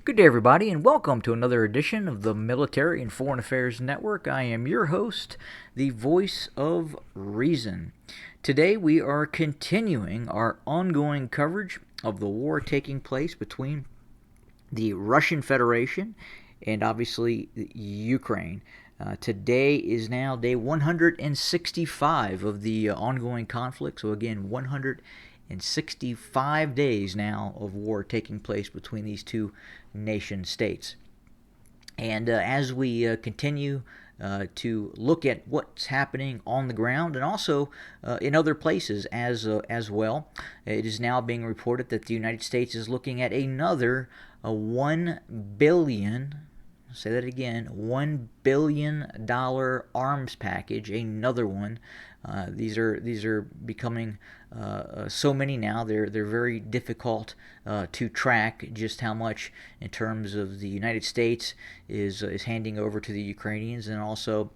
Good day, everybody, and welcome to another edition of the Military and Foreign Affairs Network. I am your host, the voice of reason. Today, we are continuing our ongoing coverage of the war taking place between the Russian Federation and obviously Ukraine. Today is now day 165 of the ongoing conflict. So, again, 165 days now of war taking place between these two nation states. And as we continue to look at what's happening on the ground and also in other places as well, it is now being reported that the United States is looking at another $1 billion. Say that again, $1 billion arms package, another one. These are becoming so many now. They're very difficult to track just how much in terms of the United States is handing over to the Ukrainians, and also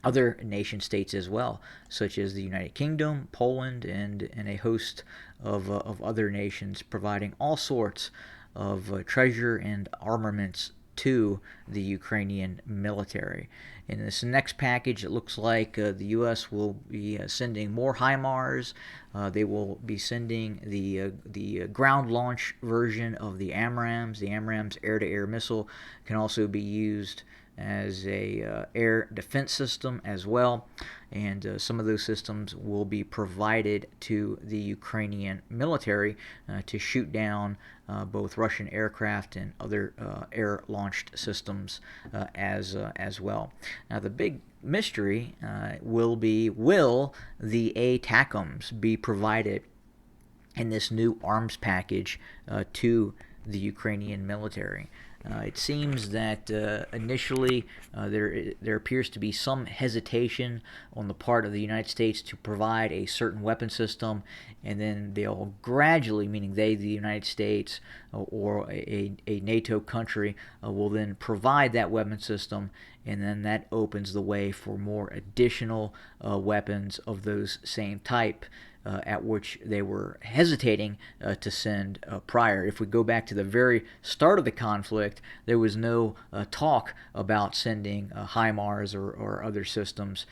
other nation states as well, such as the United Kingdom, Poland, and a host of other nations, providing all sorts of treasure and armaments to the Ukrainian military. In this next package, it looks like the U.S. will be sending more HIMARS. They will be sending the ground launch version of the AMRAAMs. The AMRAAMs air-to-air missile can also be used as a air defense system as well, and some of those systems will be provided to the Ukrainian military to shoot down both Russian aircraft and other air-launched systems as well. Now, the big mystery will the ATACMS be provided in this new arms package to the Ukrainian military? It seems that initially there appears to be some hesitation on the part of the United States to provide a certain weapon system, and then they'll gradually, meaning the United States or a NATO country, will then provide that weapon system, and then that opens the way for more additional weapons of those same type. At which they were hesitating to send prior. If we go back to the very start of the conflict, there was no talk about sending HIMARS or other systems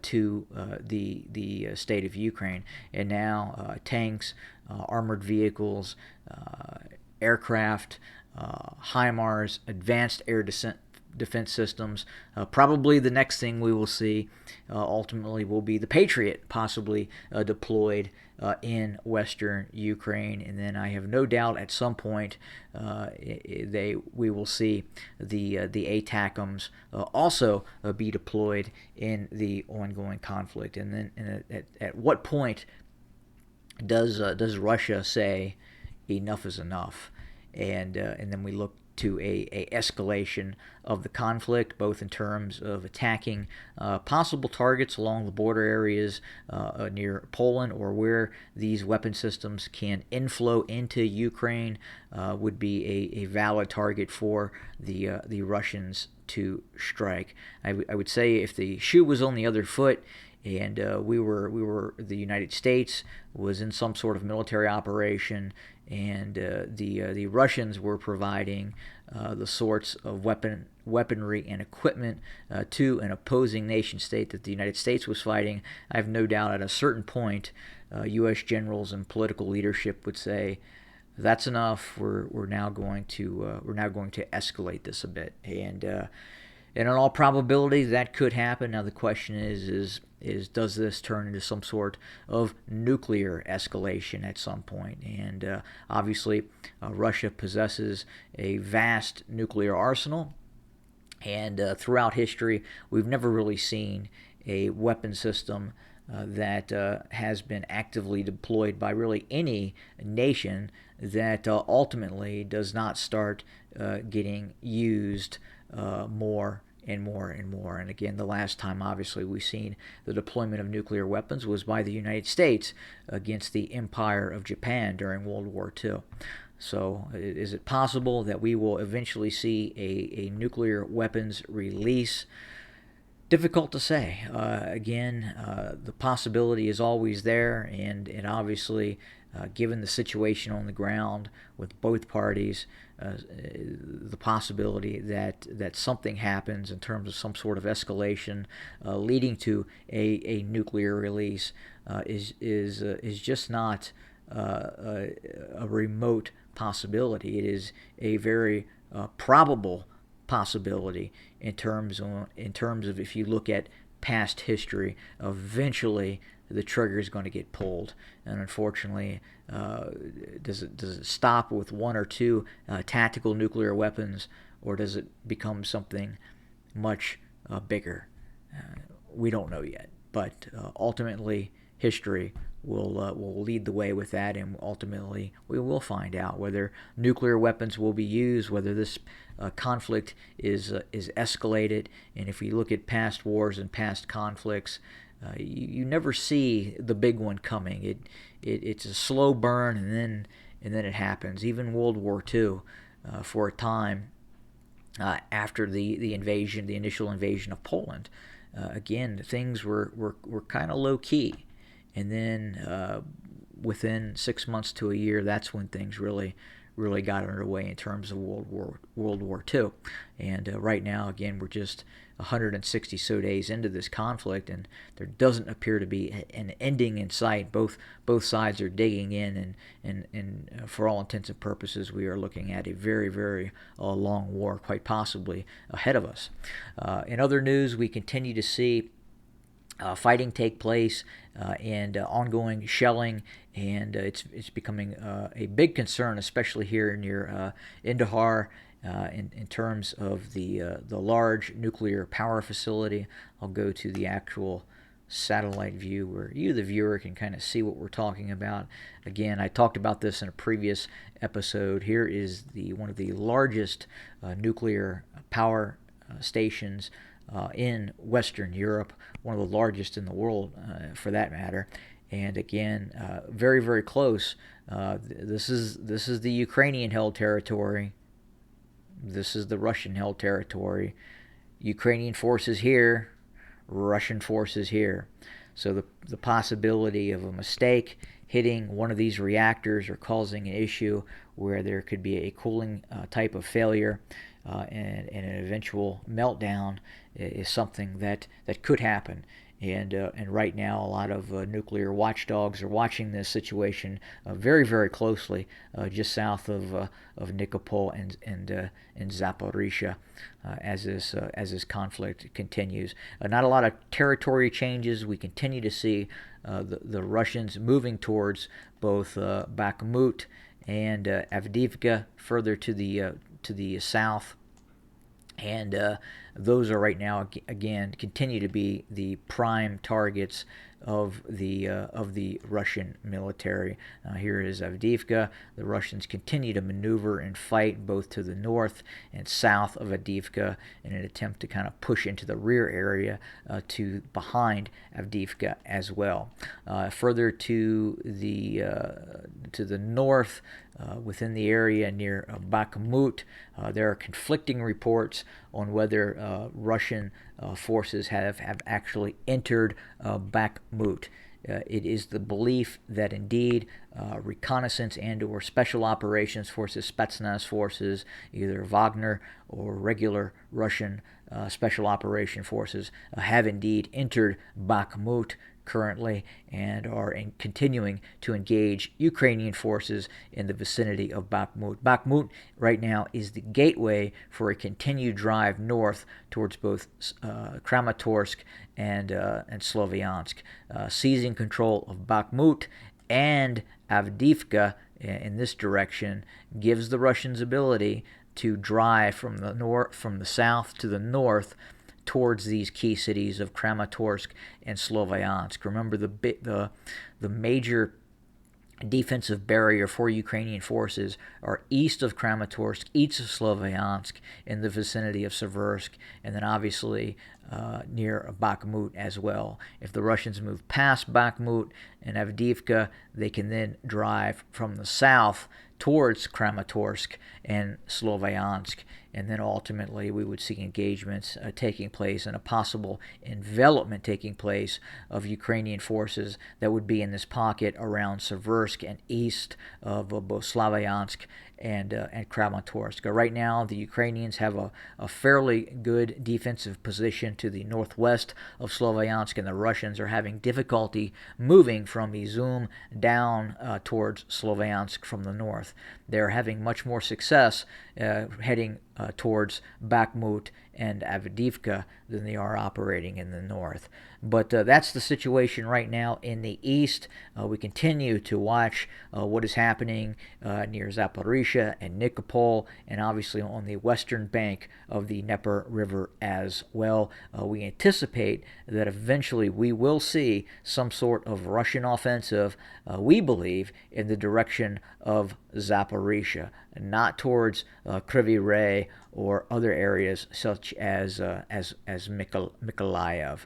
to the state of Ukraine. And now tanks, armored vehicles, aircraft, HIMARS, advanced air defense systems. Probably the next thing we will see ultimately will be the Patriot possibly deployed in western Ukraine, and then I have no doubt at some point we will see the ATACMS also be deployed in the ongoing conflict. And then at what point does Russia say enough is enough? And then we look to a escalation of the conflict, both in terms of attacking possible targets along the border areas near Poland, or where these weapon systems can inflow into Ukraine would be a valid target for the Russians to strike. I would say if the shoe was on the other foot, and the United States was in some sort of military operation, and the Russians were providing the sorts of weaponry and equipment to an opposing nation state that the United States was fighting, I have no doubt at a certain point U.S. generals and political leadership would say, that's enough. We're now going to escalate this a bit, and in all probability that could happen. Now the question is does this turn into some sort of nuclear escalation at some point? And obviously Russia possesses a vast nuclear arsenal, and throughout history we've never really seen a weapon system that has been actively deployed by really any nation that ultimately does not start getting used more and more and more. And again, the last time obviously we've seen the deployment of nuclear weapons was by the United States against the Empire of Japan during World War II. So is it possible that we will eventually see a nuclear weapons release? Difficult to say. Again, the possibility is always there, and obviously given the situation on the ground with both parties, the possibility that something happens in terms of some sort of escalation leading to a nuclear release is just not a remote possibility. It is a very probable possibility in terms of if you look at past history. Eventually the trigger is going to get pulled, and unfortunately, does it stop with one or two tactical nuclear weapons, or does it become something much bigger? We don't know yet, but ultimately history will lead the way with that, and ultimately we will find out whether nuclear weapons will be used, whether this conflict is escalated. And if we look at past wars and past conflicts, you never see the big one coming. It's a slow burn, and then it happens. Even World War II, for a time, after the initial invasion of Poland, again things were kind of low key, and then within 6 months to a year, that's when things really got underway in terms of World War II. And right now, again, we're just 160 so days into this conflict, and there doesn't appear to be an ending in sight. Both sides are digging in, and for all intents and purposes, we are looking at a very, very long war, quite possibly ahead of us. In other news, we continue to see fighting take place and ongoing shelling, and it's becoming a big concern, especially here near Indahar, in terms of the large nuclear power facility. I'll go to the actual satellite view where you, the viewer, can kind of see what we're talking about. Again, I talked about this in a previous episode. Here is one of the largest nuclear power stations in Western Europe, one of the largest in the world for that matter. And again, very, very close. This is the Ukrainian-held territory. This is the Russian-held territory. Ukrainian forces here, Russian forces here. So the possibility of a mistake hitting one of these reactors or causing an issue where there could be a cooling type of failure and an eventual meltdown is something that could happen. And right now, a lot of nuclear watchdogs are watching this situation very, very closely, just south of Nikopol and Zaporizhia, as this conflict continues. Not a lot of territory changes. We continue to see the Russians moving towards both Bakhmut and Avdiivka, further to the south. And those are right now, again, continue to be the prime targets of the Russian military. Here is Avdiivka. The Russians continue to maneuver and fight both to the north and south of Avdiivka in an attempt to kind of push into the rear area to behind Avdiivka as well. Further to the north, within the area near Bakhmut, there are conflicting reports on whether Russian forces have actually entered Bakhmut. It is the belief that indeed reconnaissance and or special operations forces, Spetsnaz forces, either Wagner or regular Russian special operation forces, have indeed entered Bakhmut currently and are continuing to engage Ukrainian forces in the vicinity of Bakhmut. Bakhmut right now is the gateway for a continued drive north towards both Kramatorsk and Sloviansk. Seizing control of Bakhmut and Avdiivka in this direction gives the Russians ability to drive from the south to the north towards these key cities of Kramatorsk and Sloviansk. Remember, the major defensive barrier for Ukrainian forces are east of Kramatorsk, east of Sloviansk, in the vicinity of Seversk, and then obviously near Bakhmut as well. If the Russians move past Bakhmut and Avdiivka, they can then drive from the south towards Kramatorsk and Sloviansk. And then ultimately we would see engagements taking place and a possible envelopment taking place of Ukrainian forces that would be in this pocket around Seversk and east of both Sloviansk and Kramatorsk. Right now, the Ukrainians have a fairly good defensive position to the northwest of Sloviansk, and the Russians are having difficulty moving from Izum down towards Sloviansk from the north. They're having much more success heading towards Bakhmut and Avdiivka than they are operating in the north. But that's the situation right now in the east. We continue to watch what is happening near Zaporizhia and Nikopol, and obviously on the western bank of the Dnieper River as well. We anticipate that eventually we will see some sort of Russian offensive, we believe, in the direction of Zaporizhia, not towards Kryvyi Rih or other areas such as Mykolaiv.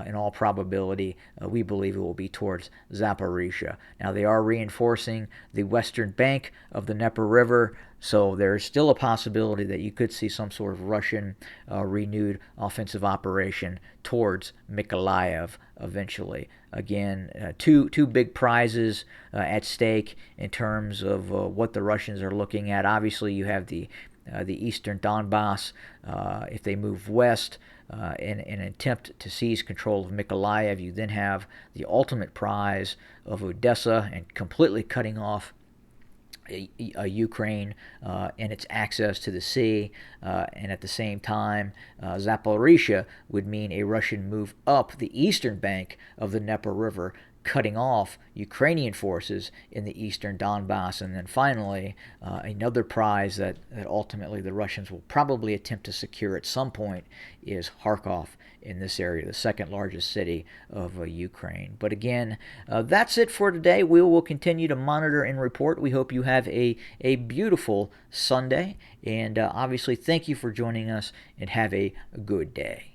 In all probability, we believe it will be towards Zaporizhia. Now, they are reinforcing the western bank of the Dnieper River, so there's still a possibility that you could see some sort of Russian renewed offensive operation towards Mykolaiv eventually. Again, two big prizes at stake in terms of what the Russians are looking at. Obviously, you have the eastern Donbass. If they move west in an attempt to seize control of Mykolaiv, you then have the ultimate prize of Odessa and completely cutting off Ukraine and its access to the sea, and at the same time, Zaporizhia would mean a Russian move up the eastern bank of the Dnieper River, cutting off Ukrainian forces in the eastern Donbass. And then finally, another prize that ultimately the Russians will probably attempt to secure at some point is Kharkov in this area, the second largest city of Ukraine. But again, that's it for today. We will continue to monitor and report. We hope you have a beautiful Sunday, and obviously thank you for joining us, and have a good day.